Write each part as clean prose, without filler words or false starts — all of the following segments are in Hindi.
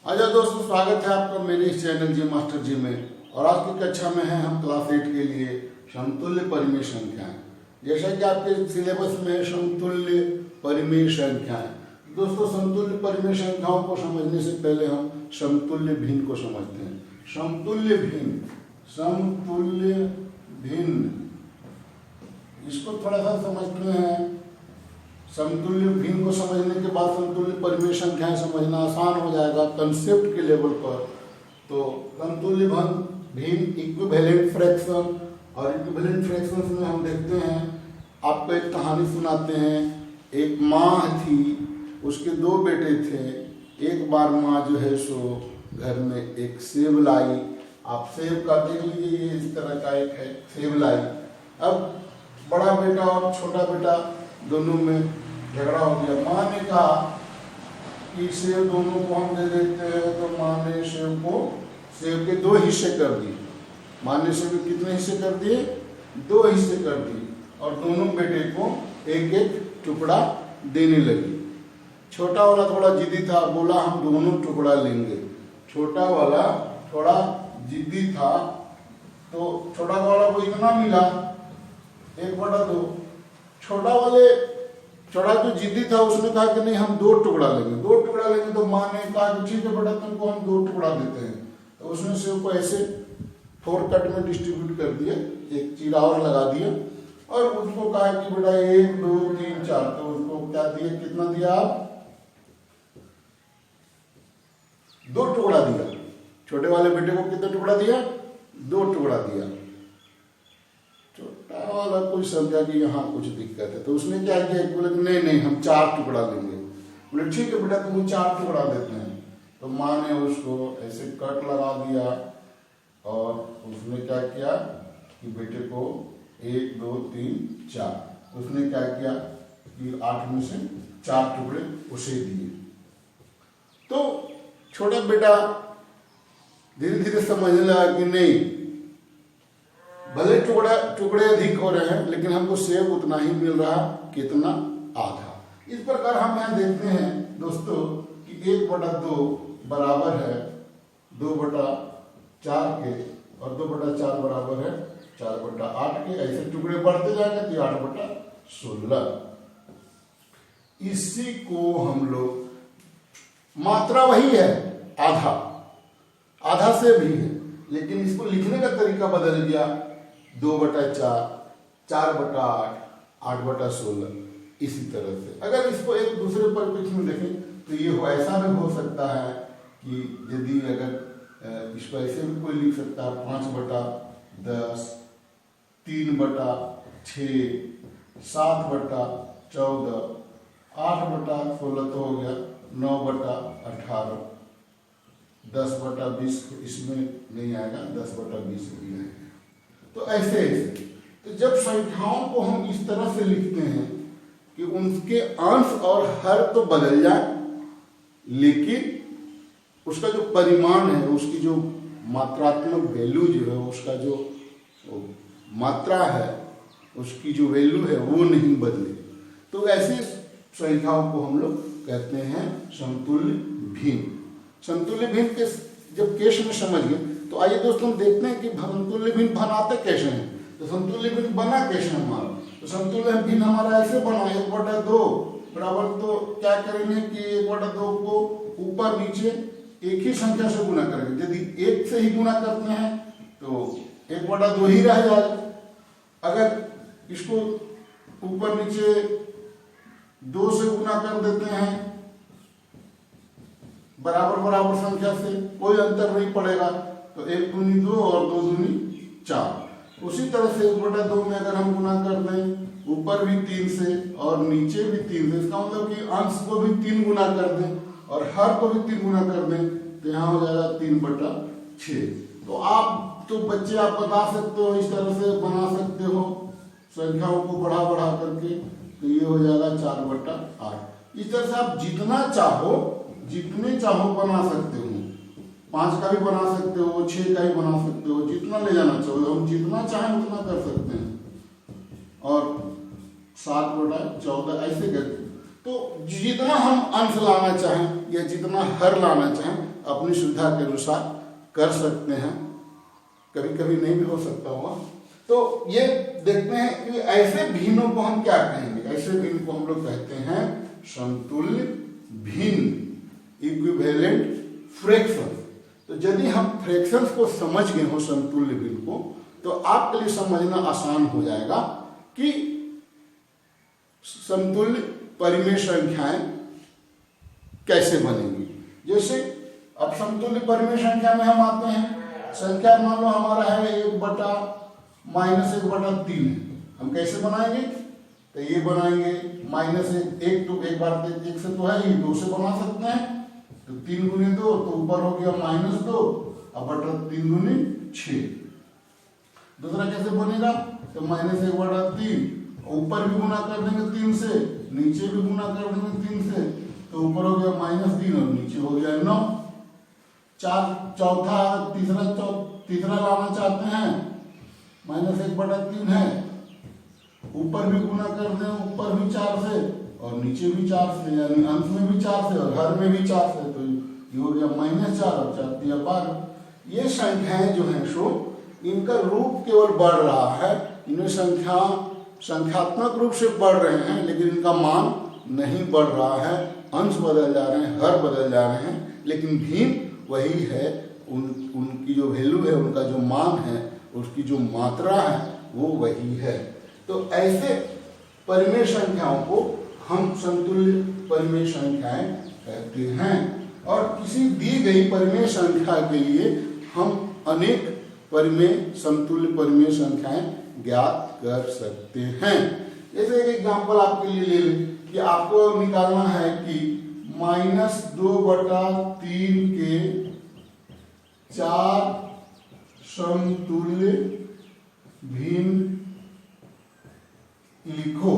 आजा दोस्तों, स्वागत है आपका मेरे इस चैनल जी मास्टर जी में। और आज की कक्षा में है हम क्लास 8 के लिए समतुल्य परिमेय संख्याएं। जैसा कि आपके सिलेबस में समतुल्य परिमेय संख्याएं। दोस्तों, समतुल्य परिमेय संख्याओं को समझने से पहले हम समतुल्य भिन्न को समझते हैं। समतुल्य भिन्न इसको थोड़ा सा समझते हैं। समतुल्य भिन्न को समझने के बाद समतुल्य परिमेय संख्याएं समझना आसान हो जाएगा कंसेप्ट के लेवल पर। तो समतुल्य भिन्न इक्विवेलेंट फ्रैक्शन, और इक्विवेलेंट फ्रैक्शंस में हम देखते हैं, आपको एक कहानी सुनाते हैं। एक माँ थी, उसके दो बेटे थे। एक बार माँ जो है सो घर में एक सेब लाई। आप सेब का देख लीजिए, ये इस तरह का एक है, सेब लाई। अब बड़ा बेटा और छोटा बेटा दोनों में झगड़ा हो गया। माँ ने कहा कि सेब दोनों को हम दे देते हैं, तो माँ ने सेब के दो हिस्से कर दिए। माँ ने सेब के कितने हिस्से कर दिए? दो हिस्से कर दिए, और दोनों बेटे को एक एक टुकड़ा देने लगी। छोटा वाला थोड़ा जिद्दी था, बोला हम दोनों टुकड़ा लेंगे। छोटा वाला थोड़ा जिद्दी था, तो छोटा वाला को इतना मिला 1/2। छोटा जो जिद्दी था उसने कहा कि नहीं, हम 2 टुकड़ा लेंगे। 2 टुकड़ा लेंगे। तो माँ ने कहा कि ठीक है बेटा, तुमको हम 2 टुकड़ा देते हैं। तो उसने सेब को ऐसे 4 कट में डिस्ट्रीब्यूट कर दिया, एक चीरा और लगा दिया, और उसको कहा कि बेटा 1 2 3 4। तो उसको क्या दिया, कितना दिया आप? 2 टुकड़ा दिया। छोटे वाले बेटे को कितना टुकड़ा दिया? 2 टुकड़ा दिया। छोटा वाला कोई समझा कि यहाँ कुछ दिक्कत है, तो उसने क्या किया, बोले नहीं हम 4 टुकड़ा लेंगे। बोले ठीक है बेटा, तुमको 4 टुकड़ा देते हैं। तो माँ ने उसको ऐसे कट लगा दिया, और उसने क्या किया कि बेटे को 1 2 3 4, उसने क्या किया कि 8 में से 4 टुकड़े उसे दिए। तो छोटा बेटा धीरे धीरे समझने लगा कि नहीं, भले टुकड़े अधिक हो रहे हैं, लेकिन हमको सेब उतना ही मिल रहा, कितना? आधा। इस प्रकार हम यहाँ देखते हैं दोस्तों कि 1/2 बराबर है 2/4 के, और 2/4 बराबर है 4/8 के। ऐसे टुकड़े बढ़ते जाएंगे तो 8/16। इसी को हम लोग, मात्रा वही है, आधा से भी है, लेकिन इसको लिखने का तरीका बदल गया। 2/4, 4/8, 8/16। इसी तरह से अगर इसको एक दूसरे परिप्रेक्ष्य में देखें तो ये ऐसा भी हो सकता है कि यदि अगर इसको ऐसे भी कोई लिख सकता है 5/10, 3/6, 7/14, 8/16 तो हो गया, 9/18, 10/20 इसमें नहीं आएगा, 10/20 भी आएगा। तो ऐसे तो जब संख्याओं को हम इस तरह से लिखते हैं कि उनके अंश और हर तो बदल जाए, लेकिन उसका जो परिमाण है, उसकी जो मात्रात्मक वैल्यू जो है, उसका जो मात्रा है, उसकी जो वैल्यू है वो नहीं बदले, तो ऐसे संख्याओं को हम लोग कहते हैं समतुल्य भिन्न। समतुल्य भिन्न के जब केस में समझ गए, तो आइए दोस्तों हम देखते हैं कि समतुल्य भिन्न बनाते कैसे हैं। तो समतुल्य भिन्न बना कैसे हमारा? तो समतुल्य भिन्न हमारा ऐसे बना 1/2 बराबर, तो क्या करेंगे कि 1/2 को ऊपर नीचे एक ही संख्या से गुना करेंगे। यदि 1 से ही गुना करते हैं तो 1/2 ही रह जाएगा। अगर इसको ऊपर नीचे 2 से गुना कर देते हैं बराबर संख्या से, कोई अंतर नहीं पड़ेगा, तो 1 दूनी 2 और 2 दूनी 4। उसी तरह से 1/2 में अगर हम गुना कर दें, ऊपर भी 3 से और नीचे भी 3 से, इसका मतलब कि अंश को भी 3 गुना कर दें और हर को भी 3 गुना कर दें, तो यहाँ हो जाएगा 3/6। तो आप तो बच्चे आप बता सकते हो, इस तरह से बना सकते हो संख्याओं को बढ़ा करके, तो ये हो जाएगा 4/8। इस तरह से आप जितने चाहो बना सकते हो। 5 का भी बना सकते हो, 6 का भी बना सकते हो, जितना ले जाना चाहो, हम जितना चाहें उतना कर सकते हैं। और 7/14 ऐसे करके तो जितना हम अंश लाना चाहें या जितना हर लाना चाहें अपनी सुविधा के अनुसार कर सकते हैं, कभी कभी नहीं भी हो सकता होगा। तो ये देखते हैं कि ऐसे भिन्नों को हम क्या कहेंगे। ऐसे भिन्न को हम लोग कहते हैं समतुल्य भिन्न, इक्विवेलेंट फ्रैक्शन। तो यदि हम फ्रैक्शंस को समझ गए हो समतुल्य भिन्न को, तो आपके लिए समझना आसान हो जाएगा कि समतुल्य परिमेय संख्याएं कैसे बनेंगी। जैसे अब समतुल्य परिमेय संख्या में हम आते हैं, संख्या मान लो हमारा है 1/-1/3 है, हम कैसे बनाएंगे? तो ये बनाएंगे -1 तो एक बार 1 से तो है ही, 2 से बना सकते हैं, तो 3 × 2 तो ऊपर हो गया -2 अब बटा 3 × 6। दूसरा कैसे बनेगा? तो -1/3 ऊपर भी गुना कर देंगे 3 से, नीचे भी गुना कर देंगे 3 से, तो ऊपर हो गया -3 और नीचे हो गया 9। तीसरा लाना चाहते हैं -1/3 है, ऊपर भी गुना कर दें, ऊपर भी 4 से और नीचे भी 4 से, यानी अंश में भी 4 से और हर में भी 4 से, तो ये हो गया -4 और 4 × 12। ये संख्याएं जो हैं सो इनका रूप केवल बढ़ रहा है, इन्हें संख्यात्मक रूप से बढ़ रहे हैं, लेकिन इनका मान नहीं बढ़ रहा है। अंश बदल जा रहे हैं, हर बदल जा रहे हैं, लेकिन भिन्न वही है। उनकी जो वैल्यू है, उनका जो मान है, उसकी जो मात्रा है वो वही है। तो ऐसे परिमेय संख्याओं को हम समतुल्य परिमेय संख्याएं कहते हैं। और किसी दी गई परिमेय संख्या के लिए हम अनेक परिमेय समतुल्य परिमेय संख्याएं ज्ञात कर सकते हैं। जैसे एक एग्जांपल आपके लिए ले लें कि आपको निकालना है कि -2/3 के 4 समतुल्य भिन्न लिखो।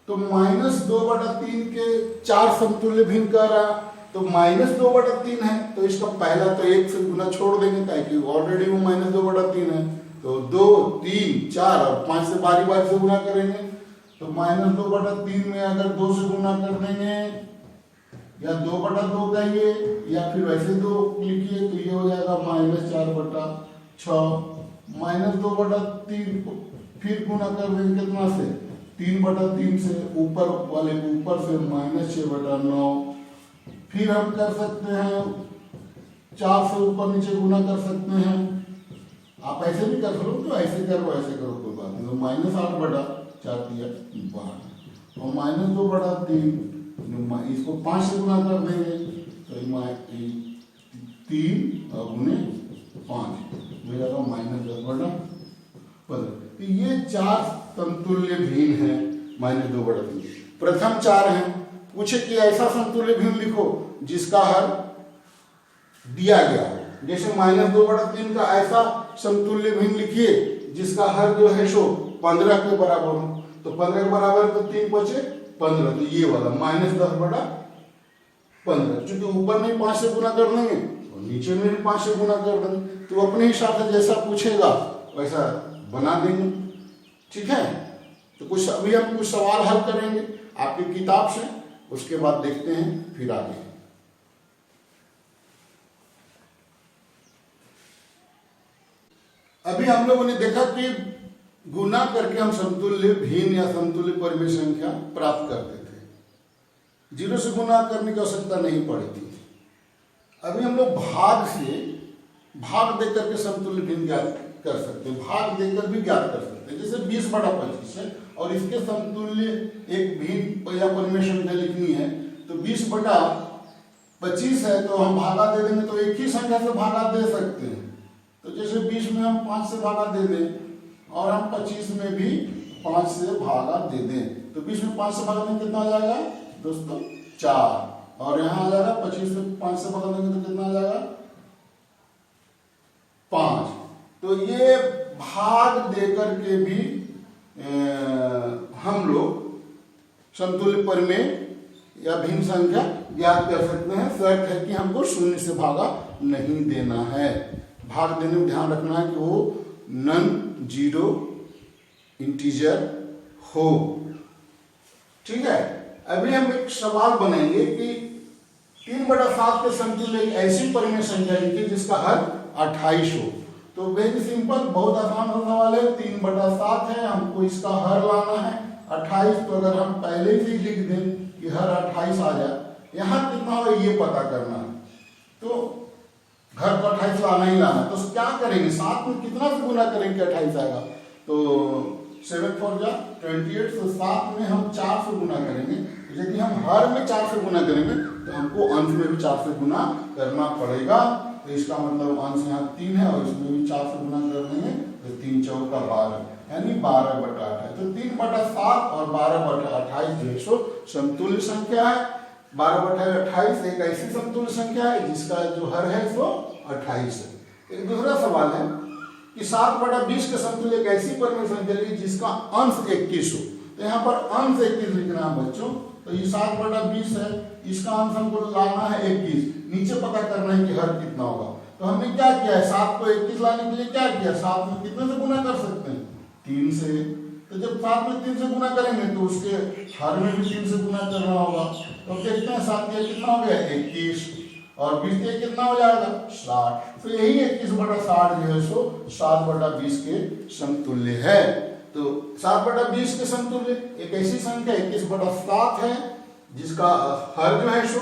तो -2/3 के 4 समतुल्य भिन्न कर रहा, तो -2/3 है, तो इसका पहला तो 1 से गुना छोड़ देंगे, ताकि ऑलरेडी वो -2/3 है, तो 2, 3, 4 और 5 से बारी बारी से गुना करेंगे। तो -2/3 में अगर 2 से गुना कर देंगे, या 2/2 कहिए, या फिर वैसे 2 लिखिए, तो ये हो जाएगा -4/6। -2/3 को फिर गुना कर देंगे कितना से? 3/3 से, ऊपर वाले को ऊपर से -6/9। फिर हम कर सकते हैं 4 से ऊपर नीचे गुना कर सकते हैं। आप ऐसे भी कर लो, तो ऐसे करो ऐसे करो, कोई बात नहीं। तो -8/4 दिया 12 और -2/3 इसको 5 से गुना कर देंगे, तो 3 और गुने 5 हो जाएगा -10/15। तो ये 4 समतुल्य भिन्न है -2/3। प्रथम 4 हैं, पूछे कि ऐसा समतुल्य भिन्न लिखो जिसका हर दिया गया हो। जैसे -2/3 का ऐसा समतुल्य भिन्न लिखिए जिसका हर जो है सो 15 के बराबर हो। तो 15 के बराबर तो 3 बचे 15, तो ये वाला -10/15। चूंकि ऊपर में 5 से गुना कर देंगे और नीचे में भी 5 से गुना कर देंगे, तो अपने हिसाब से जैसा पूछेगा वैसा बना देंगे। ठीक है, तो कुछ अभी हम कुछ सवाल हल करेंगे आपकी किताब से, उसके बाद देखते हैं फिर आगे। अभी हम लोगों ने देखा कि गुना करके हम समतुल्य भिन्न या समतुल्य परिमेय संख्या प्राप्त करते थे, 0 से गुना करने की आवश्यकता नहीं पड़ती थी। अभी हम लोग भाग दे करके समतुल्य भिन्न ज्ञात कर सकते हैं, भाग देकर भी ज्ञात कर सकते हैं। जैसे 20/25 है और इसके समतुल्य एक भिन्न या परिमेय संख्या लिखनी है, तो 20/25 है, तो हम भागा दे देंगे, तो एक ही संख्या से भागा दे सकते हैं। तो जैसे 20 में हम 5 से भागा दे दें और हम 25 में भी 5 से भागा दे दें, तो 20 में 5 से भागा देंगे कितना आ जाएगा दोस्तों? 4। और यहाँ आ जाएगा 25 से 5 से भागा देंगे तो कितना आ जाएगा? 5। तो ये भाग देकर के भी हम लोग समतुल्य परिमेय या भिन्न संख्या ज्ञात कर सकते हैं। शर्त है कि हमको 0 से भागा नहीं देना है। भाग देने में ध्यान रखना है कि वो नॉन जीरो इंटीजर हो। ठीक है। अभी हम एक सवाल बनाएंगे कि 3/7 के समतुल्य एक ऐसी परिमेय संख्या लिखिए जिसका हर 28 हो। तो वेरी सिंपल, बहुत आसान सा सवाल है। 3/7 है, हमको इसका हर लाना है 28। तो अगर हम पहले से ही लिख दें कि हर 28 आ जाए, यहाँ कितना होगा ये पता करना है, तो घर को 28 लाना ही लाना। तो क्या करेंगे, 7 में कितना से गुना करेंगे 28 आएगा, तो 7 4 जा 28। तो 7 में हम 4 से गुना करेंगे। तो यदि हम हर में 4 से गुना करेंगे तो हमको अंश में भी 4 से गुना करना पड़ेगा। तो इसका मतलब अंश यहाँ 3 है और इसमें भी 4 से गुना कर देंगे, तो 3 चौका 12, यानी 12/28। तो 3/7 और 12/28 जो है सो समतुल्य संख्या है। 12/28 एक ऐसी समतुल्य संख्या है जिसका जो हर है सो 28 है। एक दूसरा सवाल है कि 7/20 के समतुल्य एक ऐसी परिमेय संख्या है जिसका अंश 21 हो। तो यहाँ पर अंश 21 लिखना है बच्चों। तो ये 7/20 है, इसका अंश हमको लाना है 21, नीचे पता करना है कि हर कितना होगा। तो हमने क्या किया है, 7 को 21 लाने के लिए क्या किया, 7 में कितने से गुना कर सकते हैं, 3 से। तो जब 7 में 3 से गुना करेंगे तो उसके हर में भी 3 से गुना करना होगा। तो देखते हैं 7 के कितना हो गया 21 और 20 के कितना हो जाएगा 60। तो यही 21/60 जो है सो 7/20 के समतुल्य है। तो 7/20 के समतुल्य एक ऐसी संख्या 21/7 है जिसका हर जो है सो,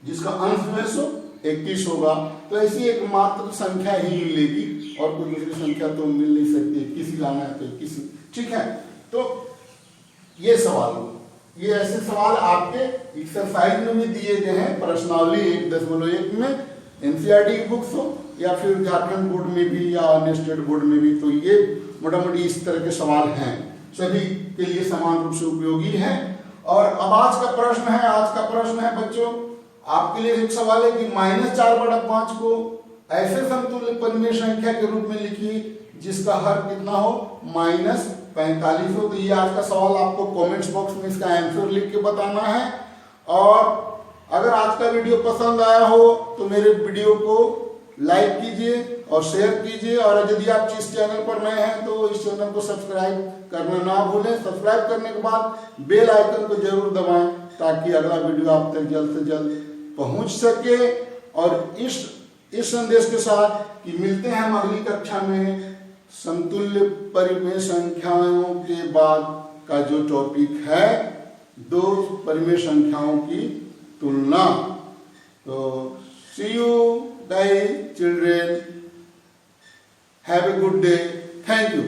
जिसका अंश जो है सो 21 होगा। तो ऐसी एक मात्र संख्या ही मिलेगी और कोई दूसरी संख्या तो मिल नहीं सकती, 21 ही लाना है तो 21। ठीक है। तो ये सवाल, ये ऐसे सवाल आपके एक्सरसाइज में भी दिए गए हैं, प्रश्नावली 1.1 में, एनसीईआरटी की बुक्स हो या फिर झारखंड बोर्ड में भी या अन्य स्टेट बोर्ड में भी। तो ये मोटा मोटी इस तरह के सवाल हैं, सभी के लिए समान रूप से उपयोगी है। और अब आज का प्रश्न है बच्चों आपके लिए एक सवाल है कि -4/5 को ऐसे समतुल्य परिमेय संख्या के रूप में लिखिए जिसका हर कितना हो -45 हो। तो ये आज का सवाल आपको कमेंट्स बॉक्स में इसका आंसर लिख के बताना है। और अगर आज का वीडियो पसंद आया हो तो मेरे वीडियो को लाइक कीजिए और शेयर कीजिए। और यदि आप इस चैनल पर नए हैं तो इस चैनल को सब्सक्राइब करना ना भूलें। सब्सक्राइब करने के बाद बेल आइकन को जरूर दबाएं ताकि अगला वीडियो आप तक जल्द से जल्द पहुंच सके। और इस संदेश के साथ कि मिलते हैं हम अगली कक्षा में समतुल्य परिमेय संख्याओं के बाद का जो टॉपिक है, 2 परिमेय संख्याओं की तुलना। तो सी you guys, children, have a good day. Thank you.